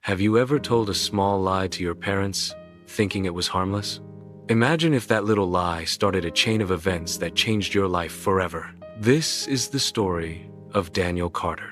Have you ever told a small lie to your parents, thinking it was harmless? Imagine if that little lie started a chain of events that changed your life forever. This is the story of Daniel Carter,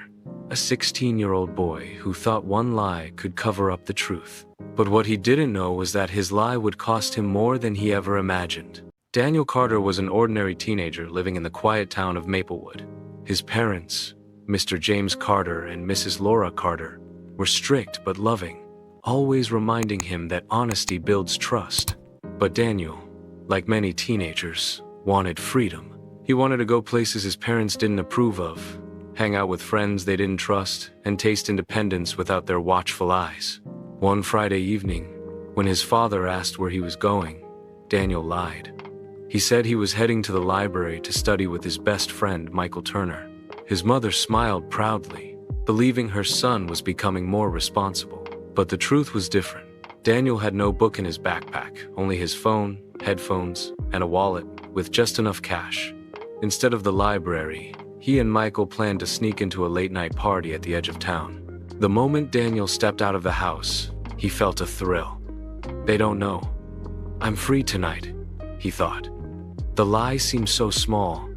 a 16-year-old boy who thought one lie could cover up the truth. But what he didn't know was that his lie would cost him more than he ever imagined. Daniel Carter was an ordinary teenager living in the quiet town of Maplewood. His parents, Mr. James Carter and Mrs. Laura Carter, were strict but loving, always reminding him that honesty builds trust. But Daniel, like many teenagers, wanted freedom. He wanted to go places his parents didn't approve of, hang out with friends they didn't trust, and taste independence without their watchful eyes. One Friday evening, when his father asked where he was going, Daniel lied. He said he was heading to the library to study with his best friend, Michael Turner. His mother smiled proudly, believing her son was becoming more responsible. But the truth was different. Daniel had no book in his backpack, only his phone, headphones, and a wallet with just enough cash. Instead of the library, he and Michael planned to sneak into a late-night party at the edge of town. The moment Daniel stepped out of the house, he felt a thrill. They don't know. I'm free tonight, he thought. The lie seemed so small,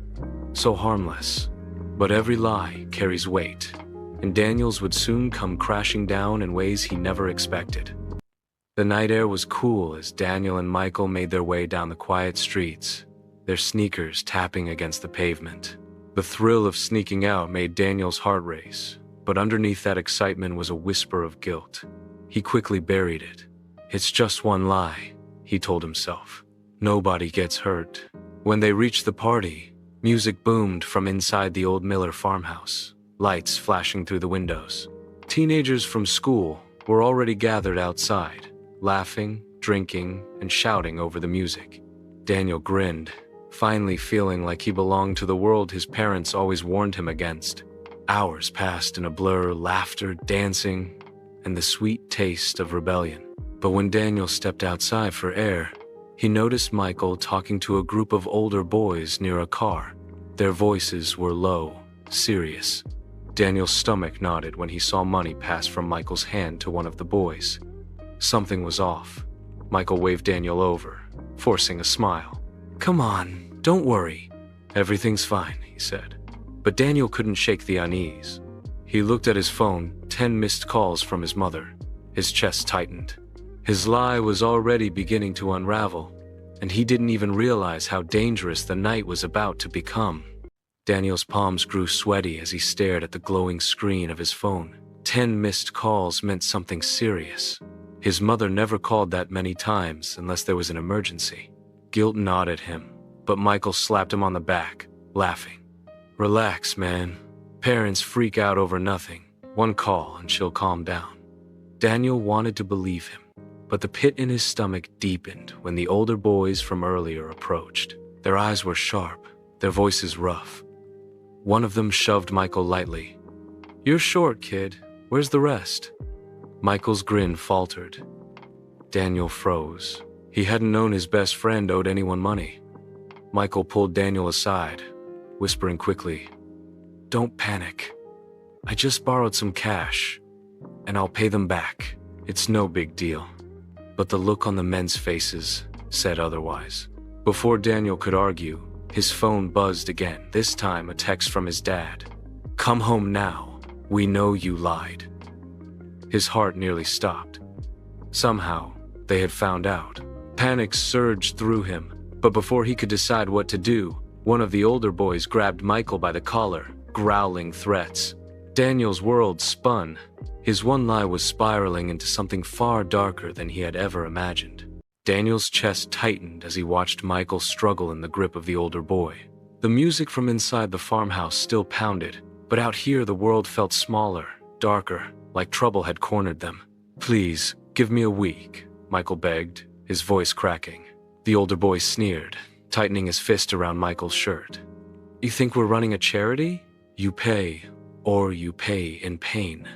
so harmless. But every lie carries weight, and Daniel's would soon come crashing down in ways he never expected. The night air was cool as Daniel and Michael made their way down the quiet streets, their sneakers tapping against the pavement. The thrill of sneaking out made Daniel's heart race, but underneath that excitement was a whisper of guilt. He quickly buried it. It's just one lie, he told himself. Nobody gets hurt. When they reached the party, music boomed from inside the old Miller farmhouse, lights flashing through the windows. Teenagers from school were already gathered outside, laughing, drinking, and shouting over the music. Daniel grinned, finally feeling like he belonged to the world his parents always warned him against. Hours passed in a blur, laughter, dancing, and the sweet taste of rebellion. But when Daniel stepped outside for air, he noticed Michael talking to a group of older boys near a car. Their voices were low, serious. Daniel's stomach knotted when he saw money pass from Michael's hand to one of the boys. Something was off. Michael waved Daniel over, forcing a smile. "Come on, don't worry. Everything's fine," he said. But Daniel couldn't shake the unease. He looked at his phone, 10 missed calls from his mother. His chest tightened. His lie was already beginning to unravel, and he didn't even realize how dangerous the night was about to become. Daniel's palms grew sweaty as he stared at the glowing screen of his phone. 10 missed calls meant something serious. His mother never called that many times unless there was an emergency. Guilt gnawed at him, but Michael slapped him on the back, laughing. "Relax, man. Parents freak out over nothing. One call and she'll calm down." Daniel wanted to believe him, but the pit in his stomach deepened when the older boys from earlier approached. Their eyes were sharp, their voices rough. One of them shoved Michael lightly. "You're short, kid. Where's the rest?" Michael's grin faltered. Daniel froze. He hadn't known his best friend owed anyone money. Michael pulled Daniel aside, whispering quickly, "Don't panic. I just borrowed some cash, and I'll pay them back. It's no big deal." But the look on the men's faces said otherwise. Before Daniel could argue, his phone buzzed again, this time a text from his dad. "Come home now. We know you lied." His heart nearly stopped. Somehow, they had found out. Panic surged through him, but before he could decide what to do, one of the older boys grabbed Michael by the collar, growling threats. Daniel's world spun. His one lie was spiraling into something far darker than he had ever imagined. Daniel's chest tightened as he watched Michael struggle in the grip of the older boy. The music from inside the farmhouse still pounded, but out here the world felt smaller, darker, like trouble had cornered them. "Please, give me a week," Michael begged, his voice cracking. The older boy sneered, tightening his fist around Michael's shirt. "You think we're running a charity? You pay, or you pay in pain."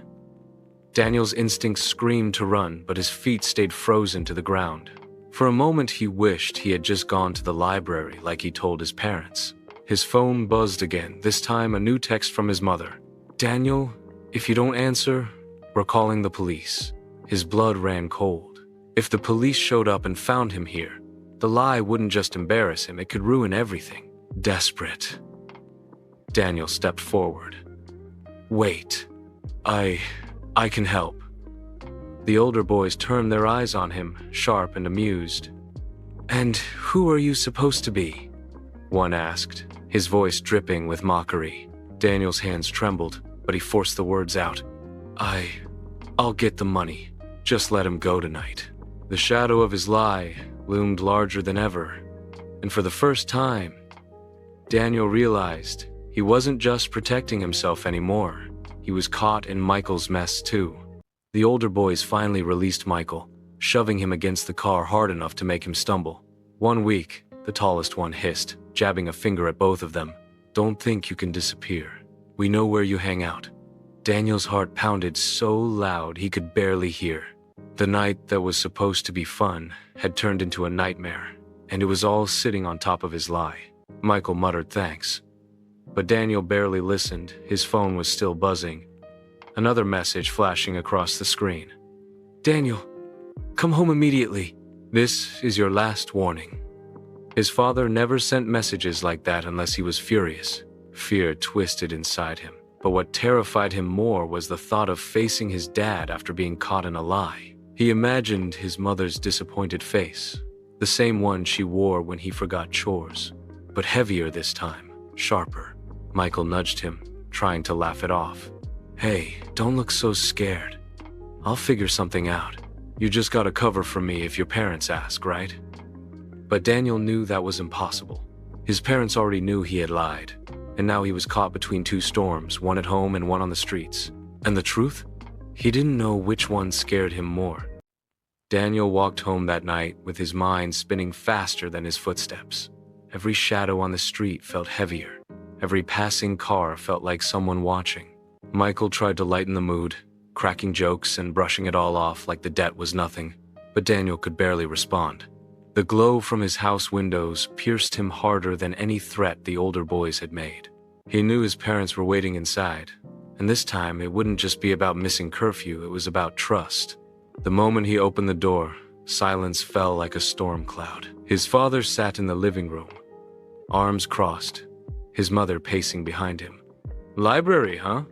Daniel's instincts screamed to run, but his feet stayed frozen to the ground. For a moment he wished he had just gone to the library like he told his parents. His phone buzzed again, this time a new text from his mother. "Daniel, if you don't answer, we're calling the police." His blood ran cold. If the police showed up and found him here, the lie wouldn't just embarrass him, it could ruin everything. Desperate, Daniel stepped forward. Wait, I can help. The older boys turned their eyes on him, sharp and amused. And who are you supposed to be? One asked, his voice dripping with mockery. Daniel's hands trembled, but he forced the words out. I'll get the money. Just let him go tonight. The shadow of his lie loomed larger than ever, and for the first time, Daniel realized he wasn't just protecting himself anymore. He was caught in Michael's mess too. The older boys finally released Michael, shoving him against the car hard enough to make him stumble. 1 week, the tallest one hissed, jabbing a finger at both of them. Don't think you can disappear. We know where you hang out. Daniel's heart pounded so loud he could barely hear. The night that was supposed to be fun had turned into a nightmare, and it was all sitting on top of his lie. Michael muttered thanks, but Daniel barely listened. His phone was still buzzing. Another message flashing across the screen. Daniel, come home immediately. This is your last warning. His father never sent messages like that unless he was furious. Fear twisted inside him, but what terrified him more was the thought of facing his dad after being caught in a lie. He imagined his mother's disappointed face, the same one she wore when he forgot chores, but heavier this time, sharper. Michael nudged him, trying to laugh it off. Hey, don't look so scared. I'll figure something out. You just gotta cover for me if your parents ask, right? But Daniel knew that was impossible. His parents already knew he had lied, and now he was caught between two storms, one at home and one on the streets. And the truth? He didn't know which one scared him more. Daniel walked home that night with his mind spinning faster than his footsteps. Every shadow on the street felt heavier. Every passing car felt like someone watching. Michael tried to lighten the mood, cracking jokes and brushing it all off like the debt was nothing, but Daniel could barely respond. The glow from his house windows pierced him harder than any threat the older boys had made. He knew his parents were waiting inside, and this time it wouldn't just be about missing curfew, it was about trust. The moment he opened the door, silence fell like a storm cloud. His father sat in the living room, arms crossed, his mother pacing behind him. Library, huh?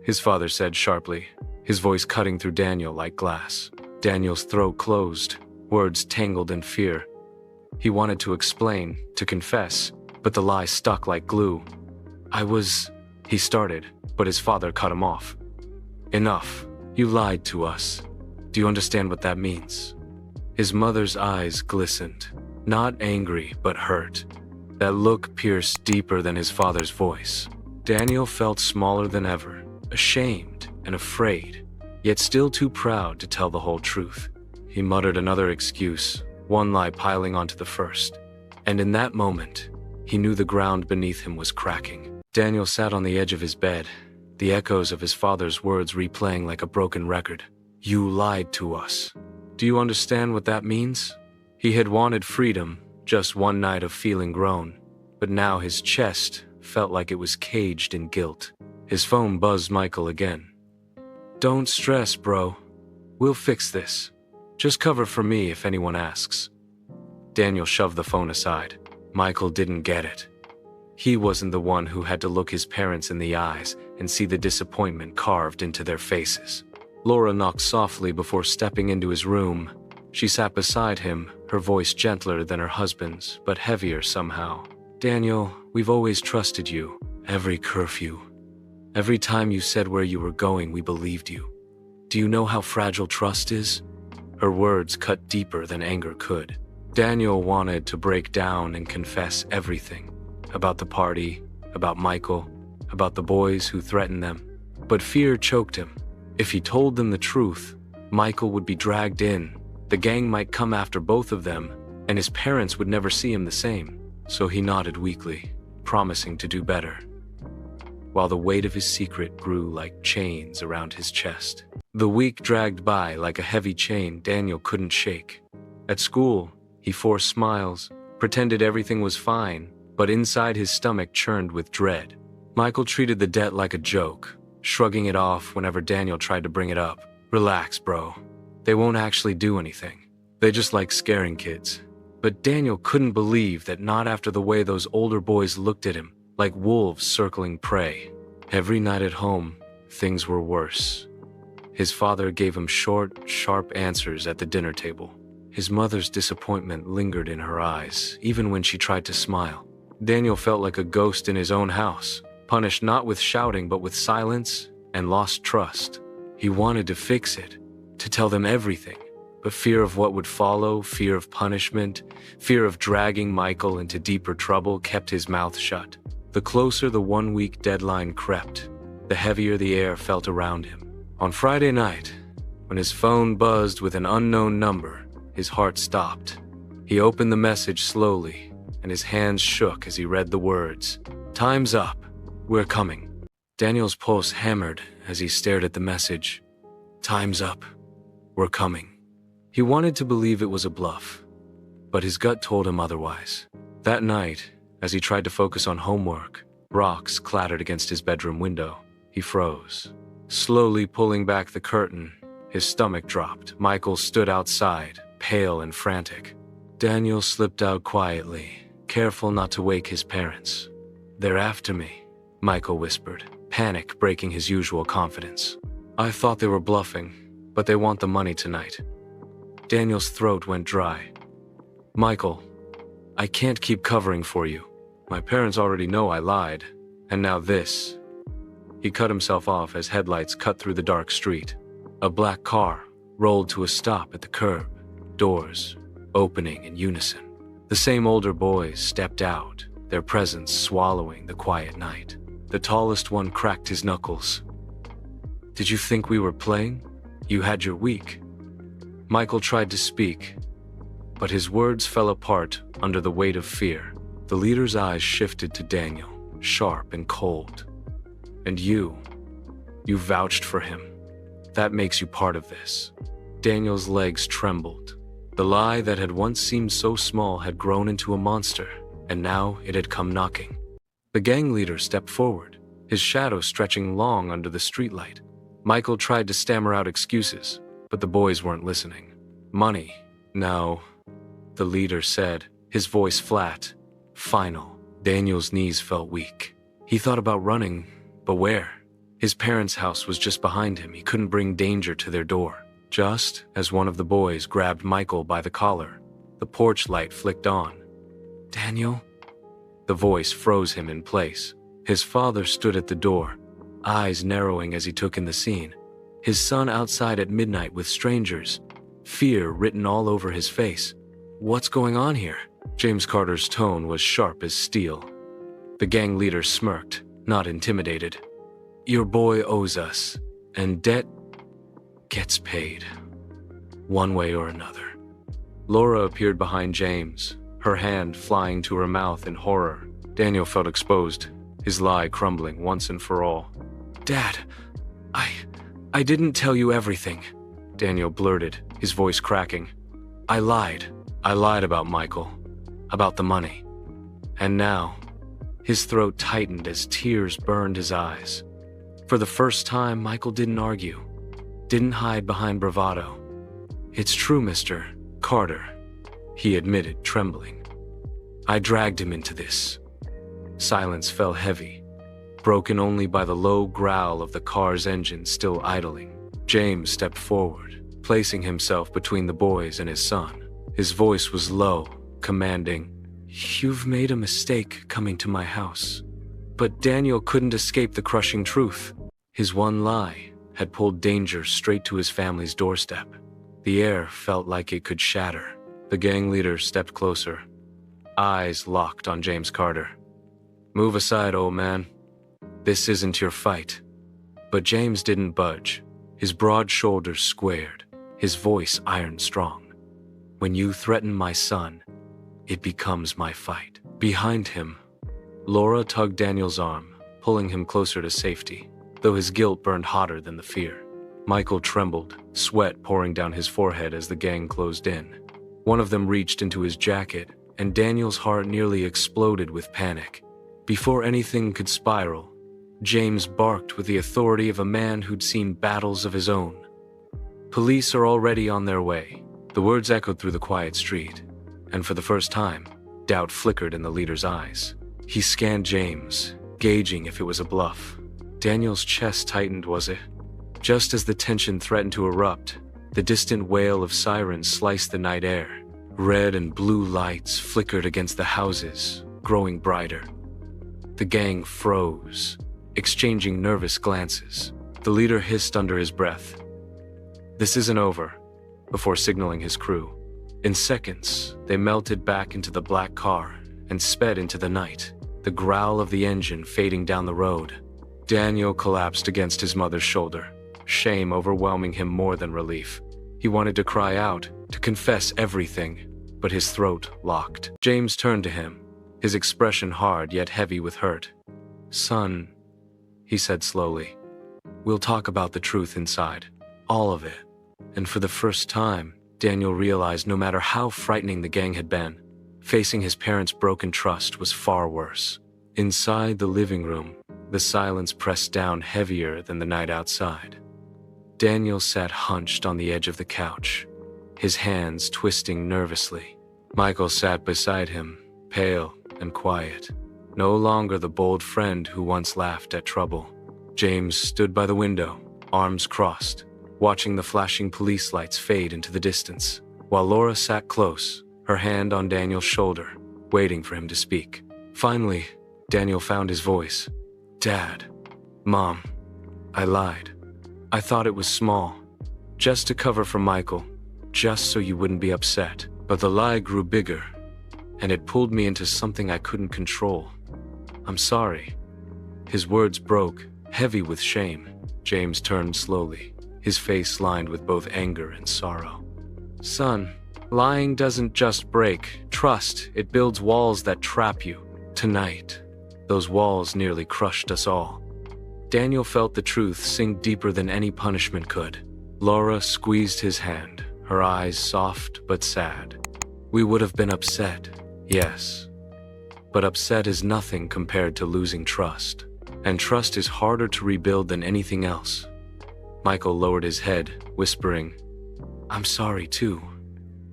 His father said sharply, his voice cutting through Daniel like glass. Daniel's throat closed, words tangled in fear. He wanted to explain, to confess, but the lie stuck like glue. He started, but his father cut him off. Enough. You lied to us. Do you understand what that means? His mother's eyes glistened, not angry, but hurt. That look pierced deeper than his father's voice. Daniel felt smaller than ever, ashamed and afraid, yet still too proud to tell the whole truth. He muttered another excuse, one lie piling onto the first. And in that moment, he knew the ground beneath him was cracking. Daniel sat on the edge of his bed, the echoes of his father's words replaying like a broken record. You lied to us. Do you understand what that means? He had wanted freedom, just one night of feeling grown, but now his chest felt like it was caged in guilt. His phone buzzed Michael again. Don't stress, bro. We'll fix this. Just cover for me if anyone asks. Daniel shoved the phone aside. Michael didn't get it. He wasn't the one who had to look his parents in the eyes and see the disappointment carved into their faces. Laura knocked softly before stepping into his room. She sat beside him, her voice gentler than her husband's, but heavier somehow. Daniel, we've always trusted you. Every curfew. Every time you said where you were going, we believed you. Do you know how fragile trust is? Her words cut deeper than anger could. Daniel wanted to break down and confess everything. About the party, about Michael, about the boys who threatened them. But fear choked him. If he told them the truth, Michael would be dragged in. The gang might come after both of them, and his parents would never see him the same. So he nodded weakly, promising to do better, while the weight of his secret grew like chains around his chest. The week dragged by like a heavy chain Daniel couldn't shake. At school, he forced smiles, pretended everything was fine, but inside his stomach churned with dread. Michael treated the debt like a joke, shrugging it off whenever Daniel tried to bring it up. Relax, bro. They won't actually do anything. They just like scaring kids. But Daniel couldn't believe that not after the way those older boys looked at him, like wolves circling prey. Every night at home, things were worse. His father gave him short, sharp answers at the dinner table. His mother's disappointment lingered in her eyes, even when she tried to smile. Daniel felt like a ghost in his own house, punished not with shouting but with silence and lost trust. He wanted to fix it, to tell them everything, but fear of what would follow, fear of punishment, fear of dragging Michael into deeper trouble kept his mouth shut. The closer the one-week deadline crept, the heavier the air felt around him. On Friday night, when his phone buzzed with an unknown number, his heart stopped. He opened the message slowly, and his hands shook as he read the words, "Time's up. We're coming." Daniel's pulse hammered as he stared at the message. "Time's up. We're coming." He wanted to believe it was a bluff, but his gut told him otherwise. That night, as he tried to focus on homework, rocks clattered against his bedroom window. He froze. Slowly pulling back the curtain, his stomach dropped. Michael stood outside, pale and frantic. Daniel slipped out quietly, careful not to wake his parents. "They're after me," Michael whispered, panic breaking his usual confidence. "I thought they were bluffing, but they want the money tonight." Daniel's throat went dry. "Michael, I can't keep covering for you. My parents already know I lied, and now this." He cut himself off as headlights cut through the dark street. A black car rolled to a stop at the curb, doors opening in unison. The same older boys stepped out, their presence swallowing the quiet night. The tallest one cracked his knuckles. "Did you think we were playing? You had your week." Michael tried to speak, but his words fell apart under the weight of fear. The leader's eyes shifted to Daniel, sharp and cold. "And you vouched for him. That makes you part of this." Daniel's legs trembled. The lie that had once seemed so small had grown into a monster, and now it had come knocking. The gang leader stepped forward, his shadow stretching long under the streetlight. Michael tried to stammer out excuses, but the boys weren't listening. "Money? No," the leader said, his voice flat, final. Daniel's knees felt weak. He thought about running, but where? His parents' house was just behind him. He couldn't bring danger to their door. Just as one of the boys grabbed Michael by the collar, the porch light flicked on. "Daniel?" The voice froze him in place. His father stood at the door, eyes narrowing as he took in the scene. His son outside at midnight with strangers, fear written all over his face. "What's going on here?" James Carter's tone was sharp as steel. The gang leader smirked, not intimidated. "Your boy owes us, and debt gets paid, one way or another." Laura appeared behind James, her hand flying to her mouth in horror. Daniel felt exposed, his lie crumbling once and for all. "Dad, I didn't tell you everything," Daniel blurted, his voice cracking. I lied about Michael, about the money. And now, his throat tightened as tears burned his eyes. For the first time, Michael didn't argue, didn't hide behind bravado. "It's true, Mr. Carter," he admitted, trembling. "I dragged him into this." Silence fell heavy, broken only by the low growl of the car's engine still idling. James stepped forward, placing himself between the boys and his son. His voice was low, commanding, "You've made a mistake coming to my house." But Daniel couldn't escape the crushing truth. His one lie had pulled danger straight to his family's doorstep. The air felt like it could shatter. The gang leader stepped closer, eyes locked on James Carter. "Move aside, old man. This isn't your fight." But James didn't budge. His broad shoulders squared, his voice iron strong. "When you threaten my son, it becomes my fight." Behind him, Laura tugged Daniel's arm, pulling him closer to safety, though his guilt burned hotter than the fear. Michael trembled, sweat pouring down his forehead as the gang closed in. One of them reached into his jacket, and Daniel's heart nearly exploded with panic. Before anything could spiral, James barked with the authority of a man who'd seen battles of his own. Police are already on their way. The words echoed through the quiet street, and for the first time, doubt flickered in the leader's eyes. He scanned James, gauging if it was a bluff. Daniel's chest tightened, was it? Just as the tension threatened to erupt, the distant wail of sirens sliced the night air. Red and blue lights flickered against the houses, growing brighter. The gang froze, exchanging nervous glances. The leader hissed under his breath, "This isn't over," before signaling his crew. In seconds, they melted back into the black car and sped into the night, the growl of the engine fading down the road. Daniel collapsed against his mother's shoulder, shame overwhelming him more than relief. He wanted to cry out, to confess everything, but his throat locked. James turned to him, his expression hard yet heavy with hurt. "Son," he said slowly, "we'll talk about the truth inside, all of it." And for the first time, Daniel realized no matter how frightening the gang had been, facing his parents' broken trust was far worse. Inside the living room, the silence pressed down heavier than the night outside. Daniel sat hunched on the edge of the couch, his hands twisting nervously. Michael sat beside him, pale and quiet, no longer the bold friend who once laughed at trouble. James stood by the window, arms crossed, watching the flashing police lights fade into the distance, while Laura sat close, her hand on Daniel's shoulder, waiting for him to speak. Finally, Daniel found his voice. "Dad, Mom, I lied. I thought it was small, just to cover for Michael, just so you wouldn't be upset. But the lie grew bigger, and it pulled me into something I couldn't control. I'm sorry." His words broke, heavy with shame. James turned slowly, his face lined with both anger and sorrow. "Son, lying doesn't just break trust, it builds walls that trap you. Tonight, those walls nearly crushed us all." Daniel felt the truth sink deeper than any punishment could. Laura squeezed his hand, her eyes soft but sad. "We would have been upset, yes. But upset is nothing compared to losing trust. And trust is harder to rebuild than anything else." Michael lowered his head, whispering, "I'm sorry too.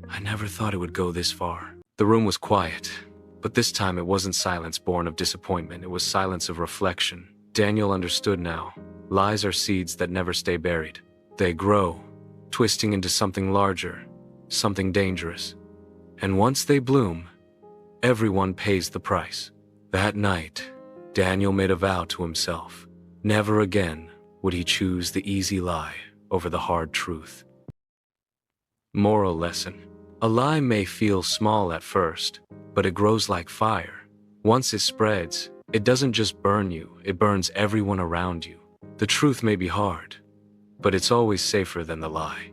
I never thought it would go this far." The room was quiet, but this time it wasn't silence born of disappointment, it was silence of reflection. Daniel understood now. Lies are seeds that never stay buried. They grow, twisting into something larger, something dangerous. And once they bloom, everyone pays the price. That night, Daniel made a vow to himself. Never again would he choose the easy lie over the hard truth. Moral lesson. A lie may feel small at first, but it grows like fire. Once it spreads, it doesn't just burn you, it burns everyone around you. The truth may be hard, but it's always safer than the lie.